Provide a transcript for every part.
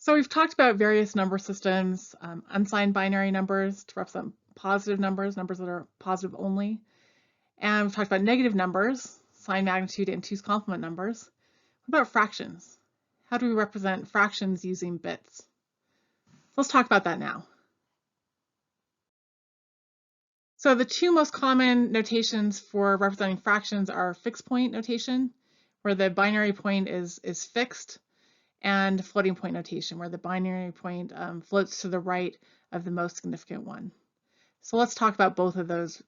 So we've talked about various number systems, unsigned binary numbers to represent positive numbers, numbers that are positive only. And we've talked about negative numbers, sign magnitude and 2's complement numbers. What about fractions? How do we represent fractions using bits? Let's talk about that now. So the two most common notations for representing fractions are fixed point notation, where the binary point is fixed, and floating point notation, where the binary point floats to the right of the most significant one. So let's talk about both of those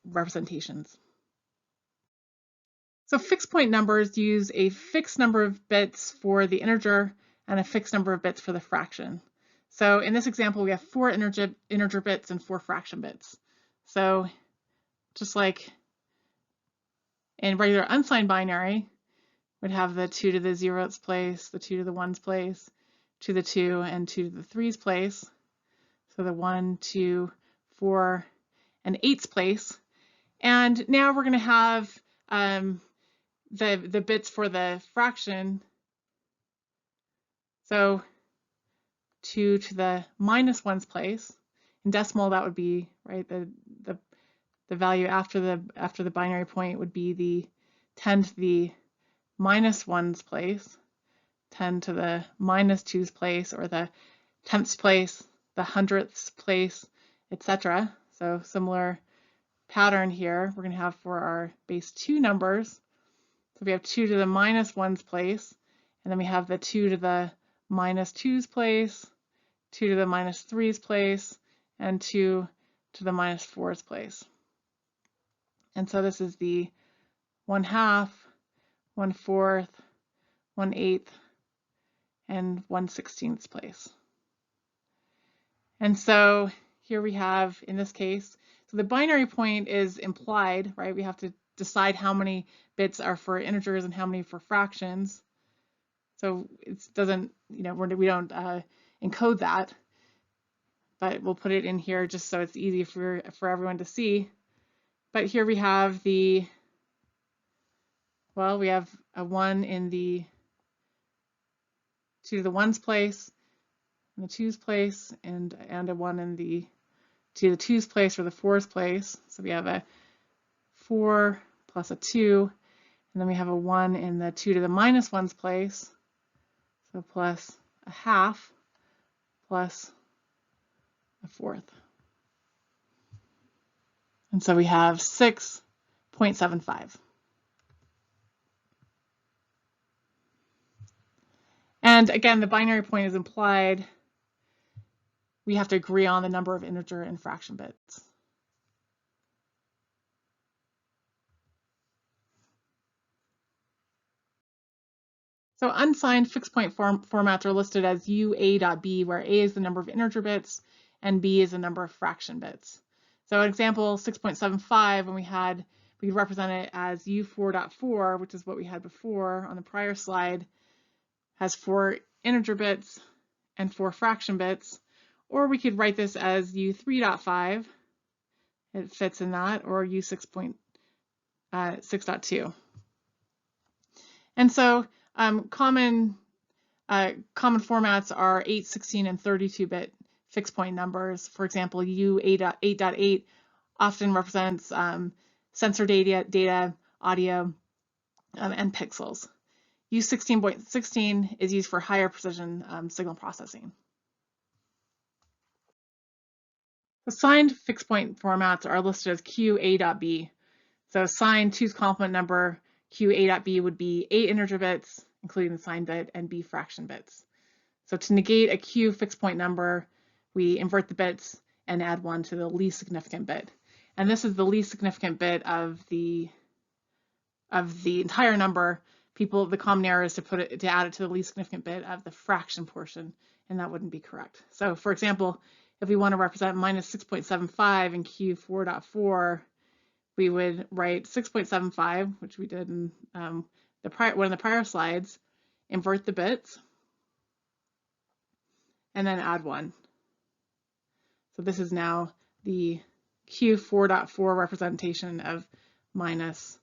representations. So fixed point numbers use a fixed number of bits for the integer and a fixed number of bits for the fraction. So in this example, we have 4 integer bits and 4 fraction bits. So just like in regular unsigned binary, we'd have the 2 to the 0's place, the 2 to the 1's place, 2 to the 2 and 2 to the 3's place. So the 1, 2, 4, and 8's place. And now we're going to have the bits for the fraction. So 2 to the minus 1's place. In decimal, that would be right. The value after the binary point would be the 10 to the minus 1's place, 10 to the minus 2's place, or the 10th's place, the 100th's place, etc. So similar pattern here we're going to have for our base 2 numbers. So we have 2 to the minus 1's place, and then we have the 2 to the minus 2's place, 2 to the minus 3's place, and 2 to the minus 4's place. And so this is the 1/2, 1/4, 1/8, and 1/16 place. And so here we have, in this case, so the binary point is implied, right? We have to decide how many bits are for integers and how many for fractions. So it doesn't, we don't encode that, but we'll put it in here just so it's easy for everyone to see. But here we have we have a 1 in the 2 to the 1's place, and the 2's place, and a 1 in the 2 to the 2's place or the 4's place. So we have a 4 plus a 2, and then we have a 1 in the 2 to the minus 1's place, so plus a 1/2 plus a 1/4. And so we have 6.75. And again, the binary point is implied. We have to agree on the number of integer and fraction bits. So unsigned fixed point formats are listed as UA.B, where A is the number of integer bits and B is the number of fraction bits. So an example 6.75, when we represent it as U4.4, which is what we had before on the prior slide, has 4 integer bits and 4 fraction bits. Or we could write this as U3.5, it fits in that, or U6.2. And so common formats are 8, 16, and 32-bit fixed point numbers. For example, U8.8 often represents sensor data, audio, and pixels. U16.16 is used for higher precision signal processing. Assigned fixed point formats are listed as QA.B. So signed 2's complement number, QA.B would be 8 integer bits, including the sign bit, and B fraction bits. So to negate a Q fixed point number, we invert the bits and add 1 to the least significant bit. And this is the least significant bit of the entire number. The common error is to add it to the least significant bit of the fraction portion, and that wouldn't be correct. So for example, if we want to represent minus 6.75 in Q4.4, we would write 6.75, which we did in one of the prior slides, invert the bits, and then add 1. So this is now the Q4.4 representation of minus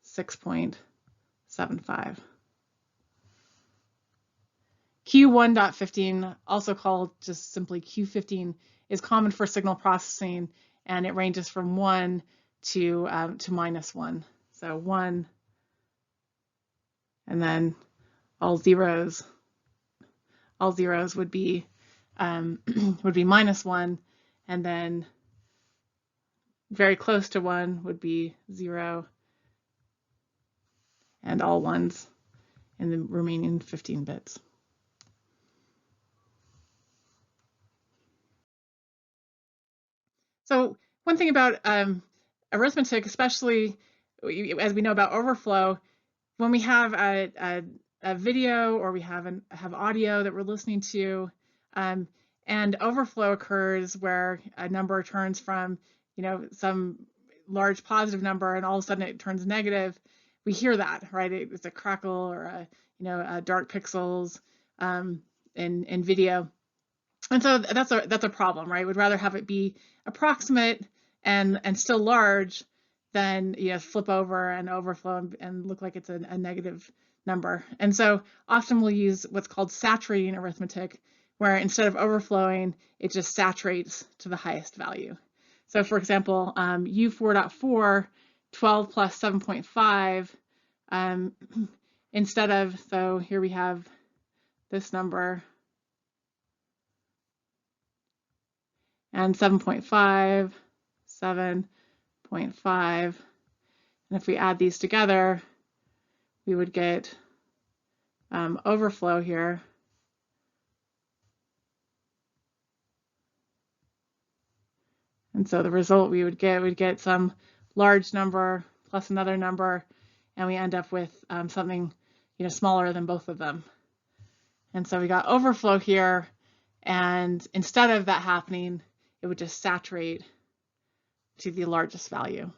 6.75. Q1.15, also called just simply Q15, is common for signal processing, and it ranges from 1 to -1. So 1, and then all zeros would be -1, and then very close to 1 would be 0, and all ones in the remaining 15 bits. So one thing about arithmetic, especially as we know about overflow, when we have a video or we have audio that we're listening to, and overflow occurs where a number turns from, some large positive number and all of a sudden it turns negative, we hear that, right? It's a crackle or a dark pixels in video. And so that's a problem, right? We'd rather have it be approximate and still large than flip over and overflow and look like it's a negative number. And so often we'll use what's called saturating arithmetic, where instead of overflowing, it just saturates to the highest value. So for example, U4.4, 12 plus 7.5, instead of, so here we have this number, and 7.5, 7.5, and if we add these together, we would get overflow here. And so the result we'd get some large number plus another number, and we end up with something smaller than both of them. And so we got overflow here, and instead of that happening, it would just saturate to the largest value.